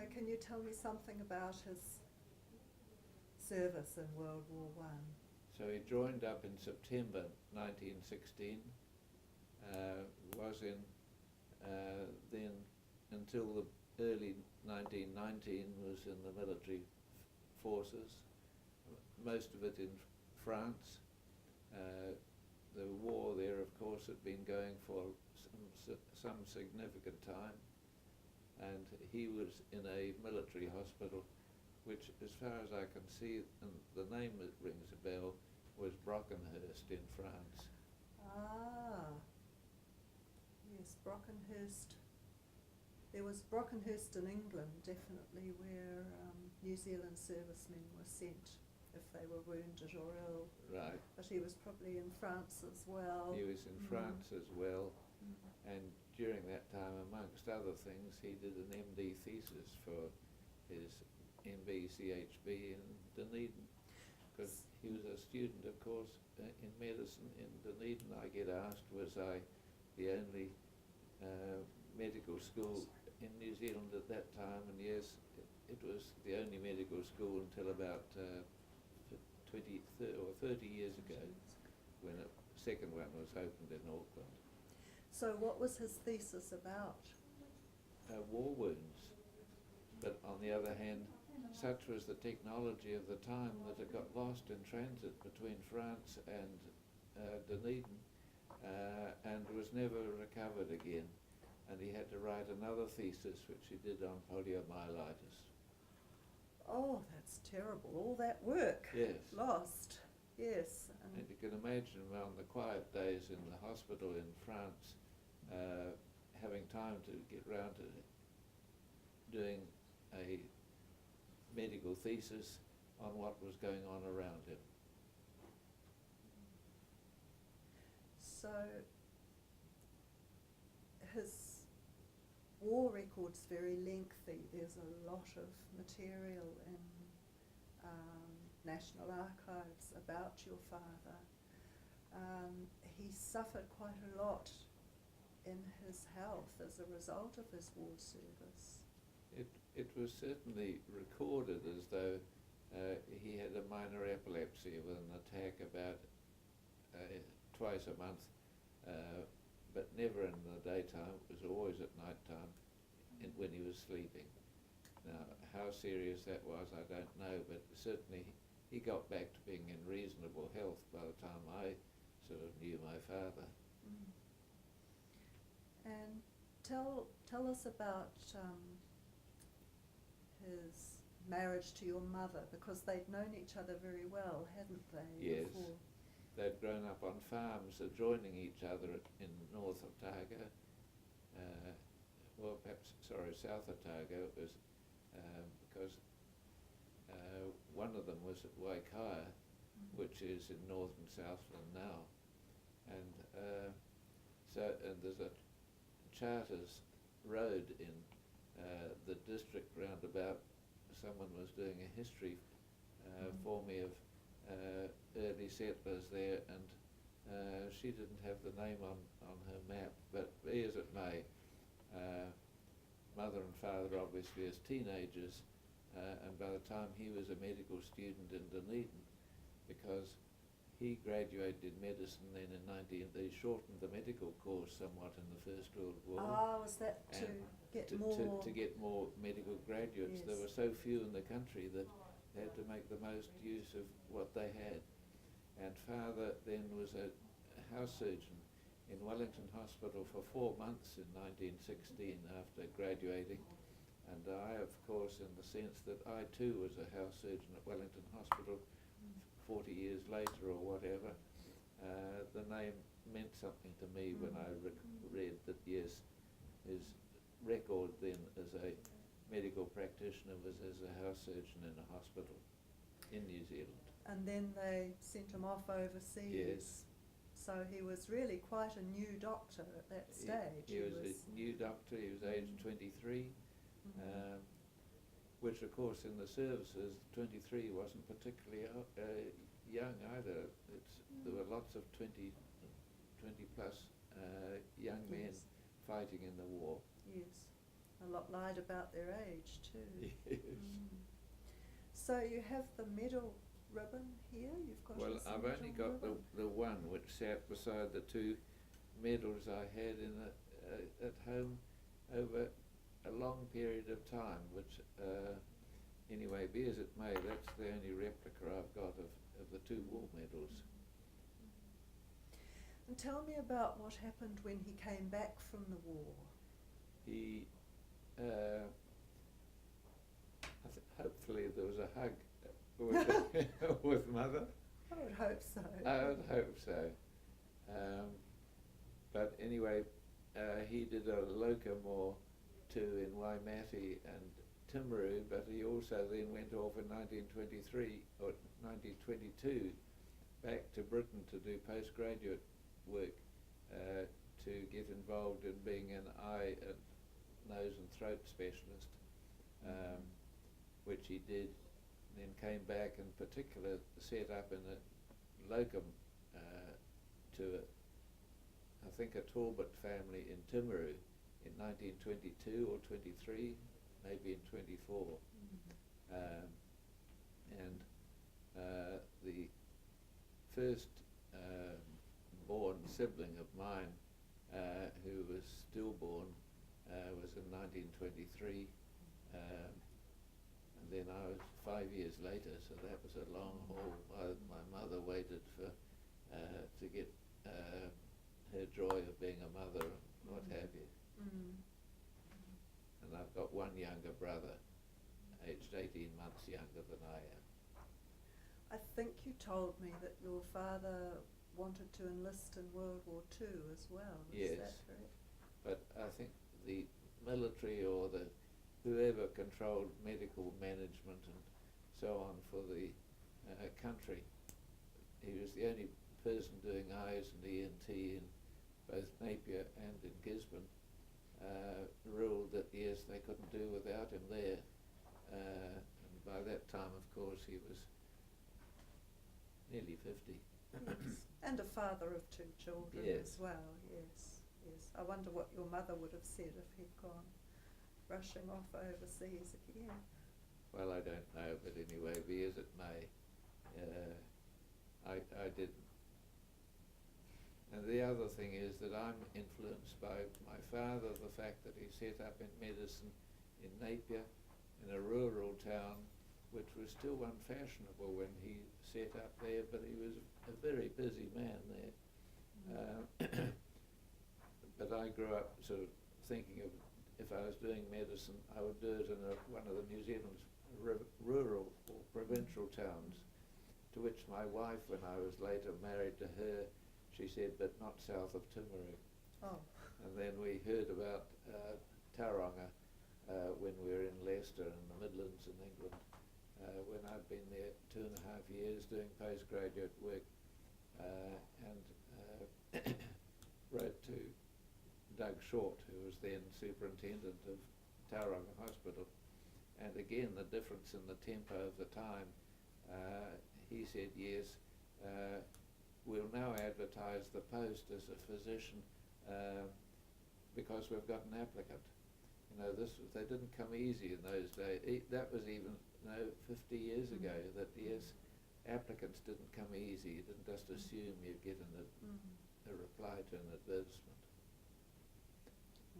So can you tell me something about his service in World War One? So he joined up in September 1916, was in then until the early 1919 was in the military forces, most of it in France. The war there, of course, had been going for some significant time, and he was in a military hospital, which, as far as I can see, and the name that rings a bell, was Brockenhurst in France. Ah, yes, Brockenhurst. There was Brockenhurst in England, definitely, where New Zealand servicemen were sent if they were wounded or ill. Right. But he was probably in France as well. He was in France as well, and during that time, amongst other things, he did an MD thesis for his MB-CHB in Dunedin, because he was a student, of course, in medicine in Dunedin. I get asked, was I the only medical school in New Zealand at that time, and yes, it was the only medical school until about 30 years ago, when a second one was opened in Auckland. So what was his thesis about? War wounds. But on the other hand, such was the technology of the time that it got lost in transit between France and Dunedin, and was never recovered again. And he had to write another thesis, which he did on poliomyelitis. Oh, that's terrible, all that work. Yes. Lost, yes. And you can imagine on the quiet days in the hospital in France, having time to get round to doing a medical thesis on what was going on around him. So his war record's very lengthy. There's a lot of material in National Archives about your father. He suffered quite a lot in his health as a result of his war service. It was certainly recorded as though he had a minor epilepsy with an attack about twice a month, but never in the daytime. It was always at night time when he was sleeping. Now, how serious that was, I don't know, but certainly he got back to being in reasonable health by the time I sort of knew my father. And tell us about his marriage to your mother, because they'd known each other very well, hadn't they? Yes. Before? They'd grown up on farms adjoining each other in north of Tauranga, south of Tauranga. It was because one of them was at Waikaia, which is in northern Southland now, and and there's a Charters road in the district roundabout. Someone was doing a history for me of early settlers there, and she didn't have the name on her map, but be as it may, mother and father obviously as teenagers, and by the time he was a medical student in Dunedin, because he graduated in medicine then in they shortened the medical course somewhat in the First World War. Ah, was that to get more? To get more medical graduates. Yes. There were so few in the country that they had to make the most use of what they had. And father then was a house surgeon in Wellington Hospital for 4 months in 1916 after graduating. And I, of course, in the sense that I too was a house surgeon at Wellington Hospital 40 years later or whatever, the name meant something to me when I read that, yes, his record then as a medical practitioner was as a house surgeon in a hospital in New Zealand. And then they sent him off overseas. Yes. So he was really quite a new doctor at that stage. He was a new doctor. He was aged 23, which of course in the services, 23 wasn't particularly young either. There were lots of 20 plus young men fighting in the war. Yes. A lot lied about their age too. Yes. So you have the medal ribbon here? You've got Well, his I've medal only got ribbon? the one which sat beside the two medals I had in at home over a long period of time, which anyway, be as it may, that's the only replica I've got of the two war medals. And tell me about what happened when he came back from the war. He, hopefully there was a hug with Mother. I would hope so. I would hope so. But anyway, he did a locomore too in Waimate and Timaru, but he also then went off in 1923 or 1922 back to Britain to do postgraduate work, to get involved in being an eye and nose and throat specialist, which he did, and then came back and particular set up in a locum to I think a Talbot family in Timaru in 1922 or 23, maybe in 24. And the first born sibling of mine, who was stillborn, was in 1923, and then I was 5 years later, so that was a long haul. My mother waited for to get her joy of being a mother and what have you. And I've got one younger brother, aged 18 months younger than I am. I think you told me that your father wanted to enlist in World War II as well. Is that correct? But I think the military or the whoever controlled medical management and so on for the country, he was the only person doing eyes and ENT in both Napier and in Gisborne, ruled that yes, they couldn't do without him there. And by that time, of course, he was nearly 50. Yes. And a father of two children as well, yes. I wonder what your mother would have said if he'd gone rushing off overseas again. Well, I don't know, but anyway, be as it may, I didn't. And the other thing is that I'm influenced by my father, the fact that he set up in medicine in Napier, in a rural town, which was still unfashionable when he set up there, but he was a very busy man there. But I grew up sort of thinking of, if I was doing medicine, I would do it in one of the New Zealand's rural or provincial towns, to which my wife, when I was later married to her, she said, but not south of Timaru. Oh. And then we heard about Tauranga when we were in Leicester in the Midlands in England, when I'd been there 2.5 years doing postgraduate work, and wrote to Doug Short, who was then superintendent of Tauranga Hospital. And again, the difference in the tempo of the time, he said, yes, we'll now advertise the post as a physician because we've got an applicant. You know, they didn't come easy in those days. That was even 50 years ago, that yes, applicants didn't come easy. You didn't just assume you'd get a reply to an advertisement.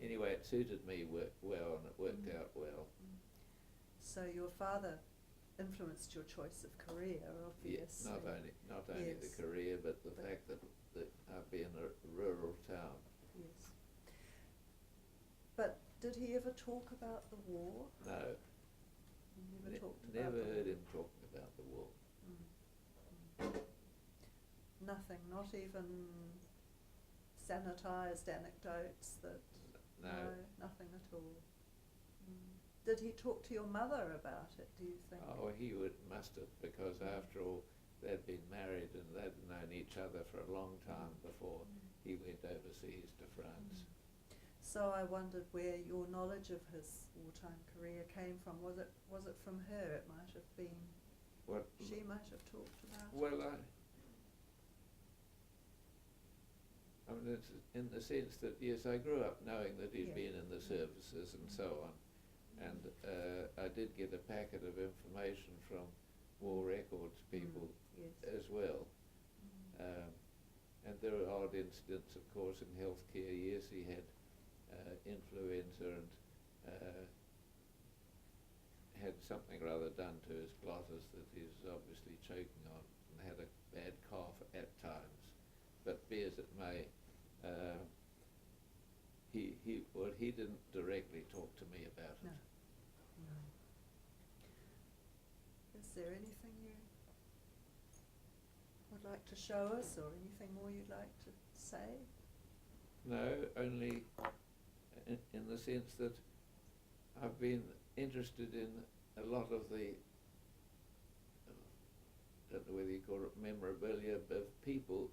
Anyway, it suited me well, and it worked out well. So your father influenced your choice of career, obviously. Yes, not only the career, but the fact that I'd be in a rural town. Yes. But did he ever talk about the war? No. Never talked about Never the heard war. him talking about the war. Nothing, not even sanitised anecdotes that... No. Nothing at all. Did he talk to your mother about it, do you think? Oh, he must have, because after all, they'd been married and they'd known each other for a long time before he went overseas to France. So I wondered where your knowledge of his wartime career came from. Was it from her? It might have been. What? She might have talked about it. Well, I mean, it's in the sense that, yes, I grew up knowing that he'd Yeah. been in the services and so on. And I did get a packet of information from War Records people Yes. as well. And there are odd incidents, of course, in healthcare. Yes, he had influenza and had something rather done to his glottis that he was obviously choking on, and had a bad cough at times. But be as it may, he didn't directly talk to me about No. it. No. Is there anything you would like to show us, or anything more you'd like to say? No, only in the sense that I've been interested in a lot of the, I don't know whether you call it memorabilia, of people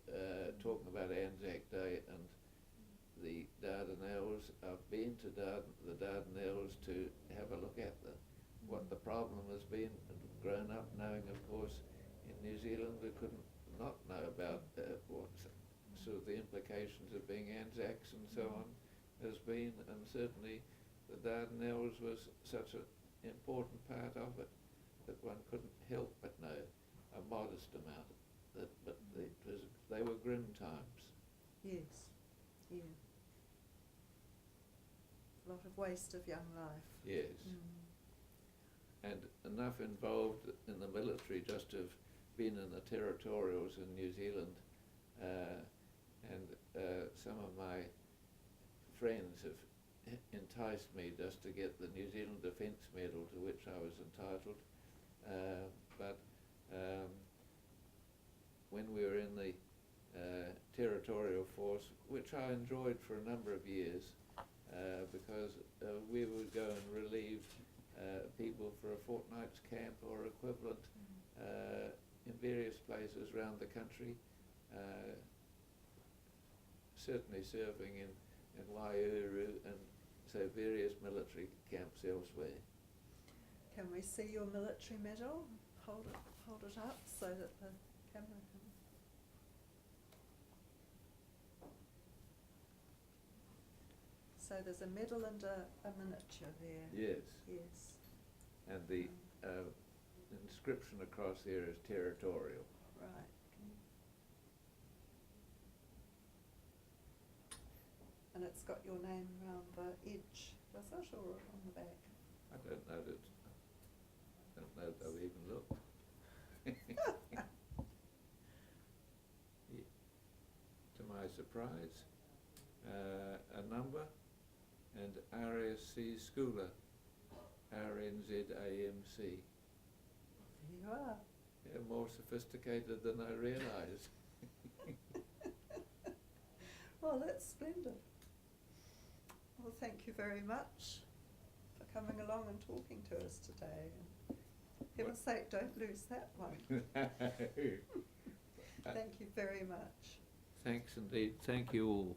talking about Anzac Day and the Dardanelles. I've been to the Dardanelles to have a look at what the problem has been, and grown up knowing, of course, in New Zealand we couldn't not know about what sort of the implications of being Anzacs and so on has been, and certainly the Dardanelles was such an important part of it that one couldn't help but know a modest amount of that, but they were grim times. Yes. Yeah. A lot of waste of young life. Yes. And enough involved in the military just to have been in the territorials in New Zealand, and some of my friends have enticed me just to get the New Zealand Defence Medal, to which I was entitled, but when we were in the territorial force, which I enjoyed for a number of years, because we would go and relieve people for a fortnight's camp or equivalent in various places around the country, certainly serving in Waihuru and so various military camps elsewhere. Can we see your military medal? Hold it up so that the camera can. So there's a medal and a miniature there. Yes. Yes. And the inscription across here is territorial. Right. And it's got your name around the edge, does it, or on the back? I don't know that I've even looked. Yeah. To my surprise, a number and RSC Scoular, RNZAMC. There you are. Yeah, more sophisticated than I realised. Well, that's splendid. Well, thank you very much for coming along and talking to us today. And for heaven's sake, don't lose that one. Thank you very much. Thanks indeed. Thank you all.